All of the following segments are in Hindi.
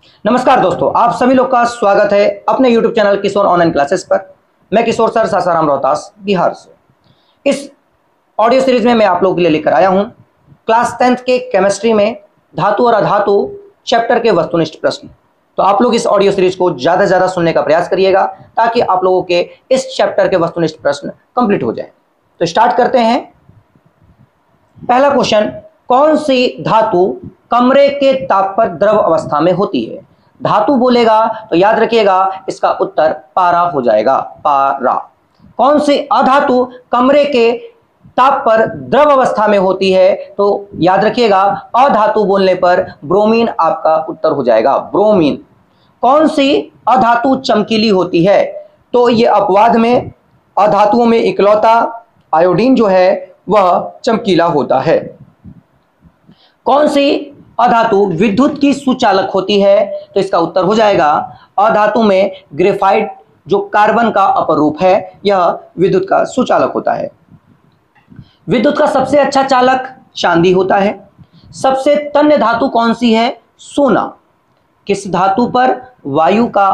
नमस्कार दोस्तों, आप सभी लोग का स्वागत है अपने YouTube चैनल किशोर ऑनलाइन क्लासेस पर। मैं किशोर सर, सासाराम, रोहतास, बिहार से। इस ऑडियो सीरीज में मैं आप लोगों के लिए लेकर आया हूं क्लास 10th के केमिस्ट्री में धातु और अधातु चैप्टर के वस्तुनिष्ठ प्रश्न। तो आप लोग इस ऑडियो सीरीज को ज़्यादा से ज़्यादा सुनने का प्रयास करिएगा ताकि आप लोगों के इस चैप्टर के वस्तुनिष्ठ प्रश्न कंप्लीट हो जाए। तो स्टार्ट करते हैं। पहला क्वेश्चन, कौन सी धातु कमरे के ताप पर द्रव अवस्था में होती है? धातु बोलेगा तो याद रखिएगा इसका उत्तर पारा हो जाएगा, पारा। कौन सी अधातु कमरे के ताप पर द्रव अवस्था में होती है? तो याद रखिएगा अधातु बोलने पर ब्रोमीन आपका उत्तर हो जाएगा, ब्रोमीन। कौन सी अधातु चमकीली होती है? तो ये अपवाद में अधातुओं में इकलौता आयोडीन जो है वह चमकीला होता है। कौन सी अधातु विद्युत की सुचालक होती है? तो इसका उत्तर हो जाएगा अधातु में ग्रेफाइट जो कार्बन का अपरूप है, यह विद्युत का सुचालक होता है। विद्युत का सबसे अच्छा चालक चांदी होता है। सबसे तन्य धातु कौन सी है? सोना। किस धातु पर वायु का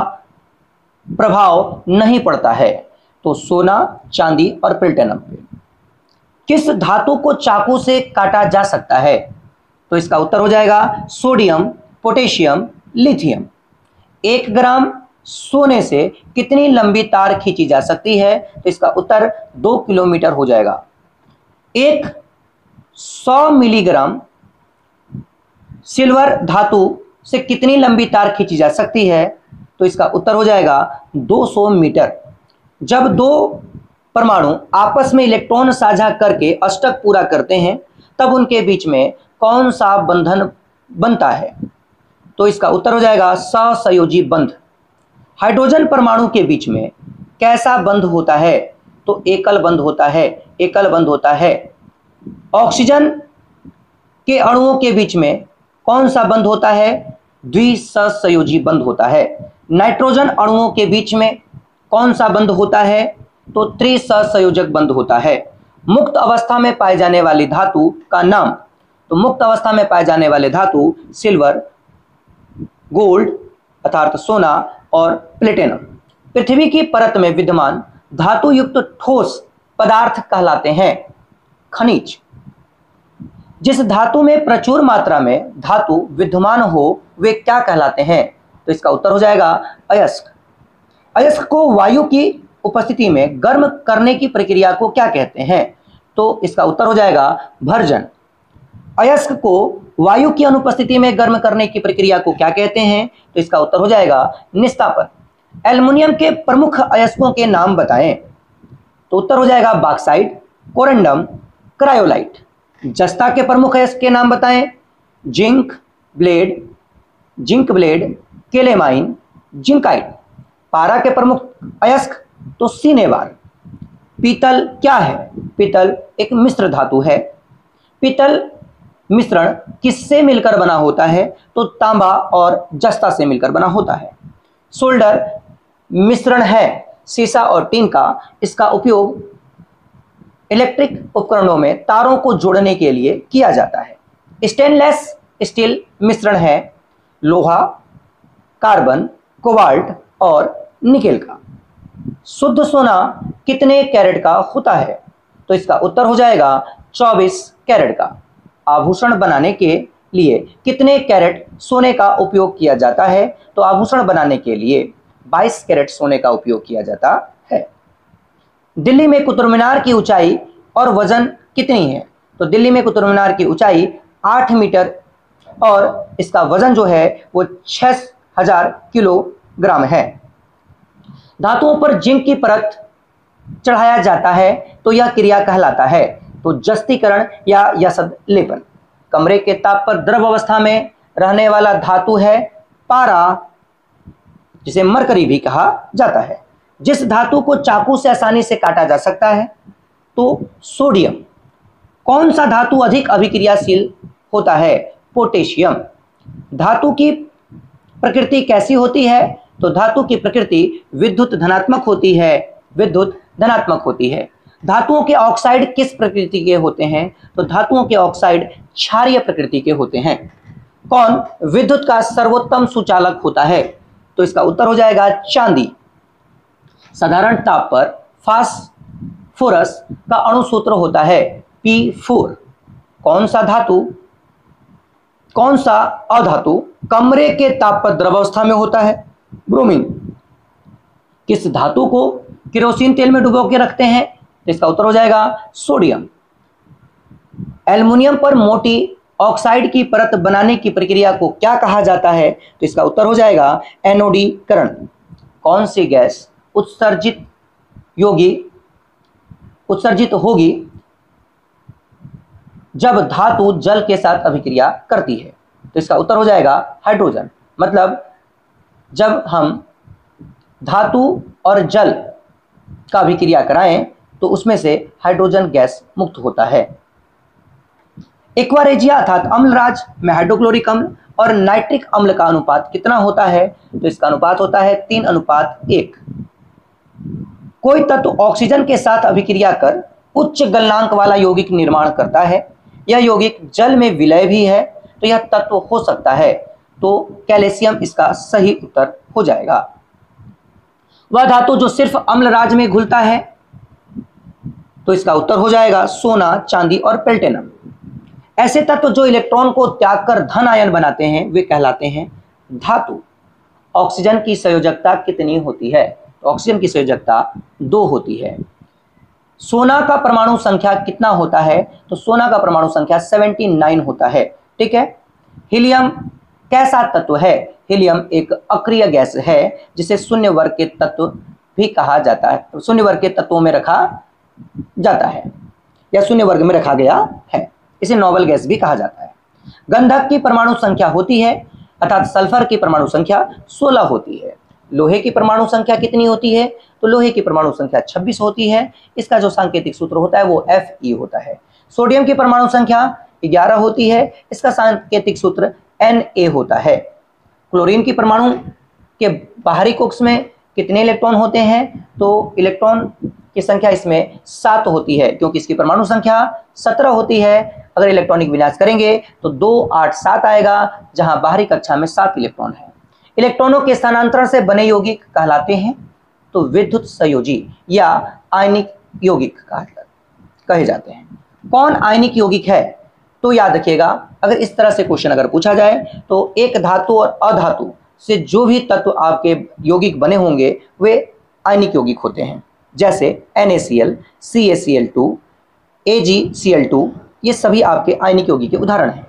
प्रभाव नहीं पड़ता है? तो सोना, चांदी और प्लेटिनम पे। किस धातु को चाकू से काटा जा सकता है? तो इसका उत्तर हो जाएगा सोडियम, पोटेशियम, लिथियम। 1 ग्राम सोने से कितनी लंबी तार खींची जा सकती है? तो इसका उत्तर 2 किलोमीटर हो जाएगा। 100 मिलीग्राम सिल्वर धातु से कितनी लंबी तार खींची जा सकती है? तो इसका उत्तर हो जाएगा 200 मीटर। जब दो परमाणु आपस में इलेक्ट्रॉन साझा करके अष्टक पूरा करते हैं तब उनके बीच में कौन सा बंधन बनता है? तो इसका उत्तर हो जाएगा सहसंयोजी बंध। हाइड्रोजन परमाणु के बीच में कैसा बंध होता है? तो एकल बंध होता है, एकल बंध होता है। ऑक्सीजन के अणुओं के बीच में कौन सा बंध होता है? द्विसहसंयोजी बंध होता है। नाइट्रोजन अणुओं के बीच में कौन सा बंध होता है? तो त्रिसहसंयोजक बंध होता है। मुक्त अवस्था में पाए जाने वाली धातु का नाम? तो मुक्त अवस्था में पाए जाने वाले धातु सिल्वर, गोल्ड अर्थात सोना और प्लेटिनम। पृथ्वी की परत में विद्यमान धातु युक्त ठोस पदार्थ कहलाते हैं खनिज। जिस धातु में प्रचुर मात्रा में धातु विद्यमान हो वे क्या कहलाते हैं? तो इसका उत्तर हो जाएगा अयस्क। अयस्क को वायु की उपस्थिति में गर्म करने की प्रक्रिया को क्या कहते हैं? तो इसका उत्तर हो जाएगा भर्जन। अयस्क को वायु की अनुपस्थिति में गर्म करने की प्रक्रिया को क्या कहते हैं? तो इसका उत्तर हो जाएगा निस्तापन। एल्युमिनियम के प्रमुख अयस्कों के नाम बताएं। तो उत्तर हो जाएगा बॉक्साइट, कोरंडम, क्रायोलाइट। जस्ता के प्रमुख अयस्क के नाम बताएं। Zinc blende, calamine, zincite. पारा के प्रमुख अयस्क तो सिनेबार। पीतल क्या है? पीतल एक मिश्र धातु है। पीतल मिश्रण किससे मिलकर बना होता है? तो तांबा और जस्ता से मिलकर बना होता है। सोल्डर मिश्रण है सीसा और टीन का। इसका उपयोग इलेक्ट्रिक उपकरणों में तारों को जोड़ने के लिए किया जाता है। स्टेनलेस स्टील मिश्रण है लोहा, कार्बन, कोबाल्ट और निकेल का। शुद्ध सोना कितने कैरेट का होता है? तो इसका उत्तर हो जाएगा 24 कैरेट का। आभूषण बनाने के लिए कितने कैरेट सोने का उपयोग किया जाता है? तो आभूषण बनाने के लिए 22 कैरेट सोने का उपयोग किया जाता है। दिल्ली में कुतुब मीनार की ऊंचाई और वजन कितनी है? तो दिल्ली में कुतुब मीनार की ऊंचाई 8 मीटर और इसका वजन जो है वो 6000 किलोग्राम है। धातुओं पर जिंक की परत चढ़ाया जाता है तो यह क्रिया कहलाता है तो जस्तीकरण या यसद लेपन। कमरे के ताप पर द्रव अवस्था में रहने वाला धातु है पारा, जिसे मरकरी भी कहा जाता है। जिस धातु को चाकू से आसानी से काटा जा सकता है तो सोडियम। कौन सा धातु अधिक अभिक्रियाशील होता है? पोटेशियम। धातु की प्रकृति कैसी होती है? तो धातु की प्रकृति विद्युत धनात्मक होती है, विद्युत धनात्मक होती है। धातुओं के ऑक्साइड किस प्रकृति के होते हैं? तो धातुओं के ऑक्साइड क्षारीय प्रकृति के होते हैं। कौन विद्युत का सर्वोत्तम सुचालक होता है? तो इसका उत्तर हो जाएगा चांदी। साधारण ताप पर फास्फोरस का अणु सूत्र होता है P4। कौन सा अधातु कमरे के ताप पर द्रवावस्था में होता है? ब्रोमीन। किस धातु को केरोसिन तेल में डुबो के रखते हैं? तो इसका उत्तर हो जाएगा सोडियम। एल्युमिनियम पर मोटी ऑक्साइड की परत बनाने की प्रक्रिया को क्या कहा जाता है? तो इसका उत्तर हो जाएगा एनोडीकरण। कौन सी गैस उत्सर्जित होगी जब धातु जल के साथ अभिक्रिया करती है? तो इसका उत्तर हो जाएगा हाइड्रोजन। मतलब जब हम धातु और जल का अभिक्रिया कराएं तो उसमें से हाइड्रोजन गैस मुक्त होता है। एक्वारेजिया अर्थात अम्लराज में हाइड्रोक्लोरिक अम्ल और नाइट्रिक अम्ल का अनुपात कितना होता है? तो इसका अनुपात होता है 3:1। कोई तत्व ऑक्सीजन के साथ अभिक्रिया कर उच्च गलनांक वाला यौगिक निर्माण करता है। यह यौगिक जल में विलय भी है, तो यह तत्व हो सकता है। तो कैल्शियम इसका सही उत्तर हो जाएगा। वह धातु जो सिर्फ अम्लराज में घुलता है, तो इसका उत्तर हो जाएगा सोना, चांदी और प्लेटिनम। ऐसे तत्व जो इलेक्ट्रॉन को त्याग कर धन आयन बनाते हैं वे कहलाते हैं धातु। ऑक्सीजन की संयोजकता कितनी होती है? तो ऑक्सीजन की संयोजकता 2 होती है। सोना का परमाणु संख्या कितना होता है? तो सोना का परमाणु संख्या 79 होता है। ठीक है। हीलियम कैसा तत्व है? हीलियम एक अक्रिय गैस है जिसे शून्य वर्ग के तत्व भी कहा जाता है। शून्य वर्ग के तत्वों में रखा जाता है या शून्य वर्ग में रखा गया है, इसे नोबल गैस भी कहा जाता है। गंधक की परमाणु संख्या होती है अर्थात सल्फर की परमाणु संख्या 16 होती है। लोहे की परमाणु संख्या कितनी होती है? तो लोहे की परमाणु संख्या 26 होती है। इसका जो सांकेतिक सूत्र होता है वो Fe होता है। सोडियम की परमाणु संख्या 11 होती है। इसका सांकेतिक सूत्र Na होता है। क्लोरीन की परमाणु के बाहरी कक्ष में कितने इलेक्ट्रॉन होते हैं? तो इलेक्ट्रॉन की संख्या इसमें 7 होती है, क्योंकि इसकी परमाणु संख्या 17 होती है। अगर इलेक्ट्रॉनिक विन्यास करेंगे तो 2 8 7 आएगा, जहां बाहरी कक्षा में 7 इलेक्ट्रॉन है। इलेक्ट्रॉनों के स्थानांतरण से बने यौगिक कहलाते हैं तो विद्युत संयोजी या आयनिक यौगिक कहे जाते हैं। कौन आयनिक यौगिक है? तो याद रखिएगा, अगर इस तरह से क्वेश्चन अगर पूछा जाए तो एक धातु और अधातु से जो भी तत्व आपके यौगिक बने होंगे वे आयनिक यौगिक होते हैं। जैसे NaCl, CaCl2, AgCl2, ये सभी आपके आयनिक यौगिक के उदाहरण हैं।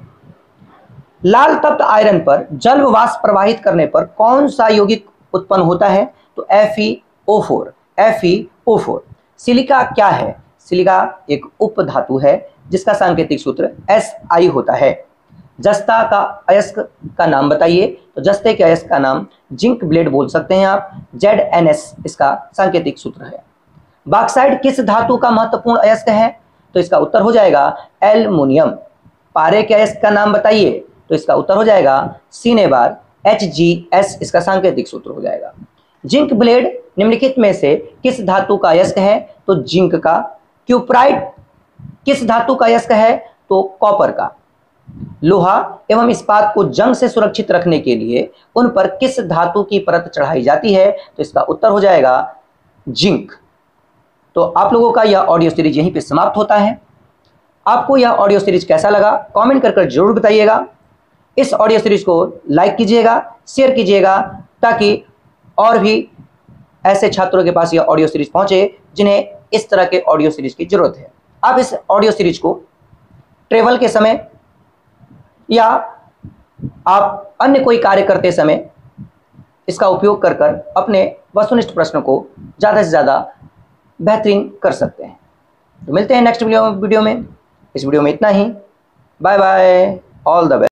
लाल तप्त आयरन पर जल वाष्प प्रवाहित करने पर कौन सा यौगिक उत्पन्न होता है? तो FeO4। सिलिका क्या है? सिलिका एक उप धातु है जिसका सांकेतिक सूत्र Si होता है। जस्ता का अयस्क का नाम बताइए? तो जस्ते के अयस्क का नाम जिंक ब्लेड बोल सकते हैं आप। ZNS इसका सांकेतिक सूत्र है। बॉक्साइट किस धातु का महत्वपूर्ण अयस्क है? तो इसका उत्तर हो जाएगा एल्युमिनियम। पारे के अयस्क का नाम बताइए? तो इसका उत्तर हो जाएगा Cn HgS, इसका सांकेतिक सूत्र हो जाएगा। जिंक ब्लेड निम्नलिखित में से किस धातु का अयस्क है? तो जिंक का। क्यूप्राइट किस धातु का अयस्क है? तो कॉपर का। लोहा एवं इस्पात को जंग से सुरक्षित रखने के लिए उन पर किस धातु की परत चढ़ाई जाती है? तो इसका उत्तर हो जाएगा जिंक। तो आप लोगों का यह ऑडियो सीरीज यहीं पे समाप्त होता है। आपको यह ऑडियो सीरीज कैसा लगा कमेंट कर जरूर बताइएगा। इस ऑडियो सीरीज को लाइक कीजिएगा, शेयर कीजिएगा, ताकि और भी ऐसे छात्रों के पास यह ऑडियो सीरीज पहुंचे जिन्हें इस तरह के ऑडियो सीरीज की जरूरत है। आप इस ऑडियो सीरीज को ट्रेवल के समय या आप अन्य कोई कार्य करते समय इसका उपयोग कर अपने वस्तुनिष्ठ प्रश्नों को ज़्यादा से ज़्यादा बेहतरीन कर सकते हैं। तो मिलते हैं नेक्स्ट वीडियो में। इस वीडियो में इतना ही। Bye bye, all the best.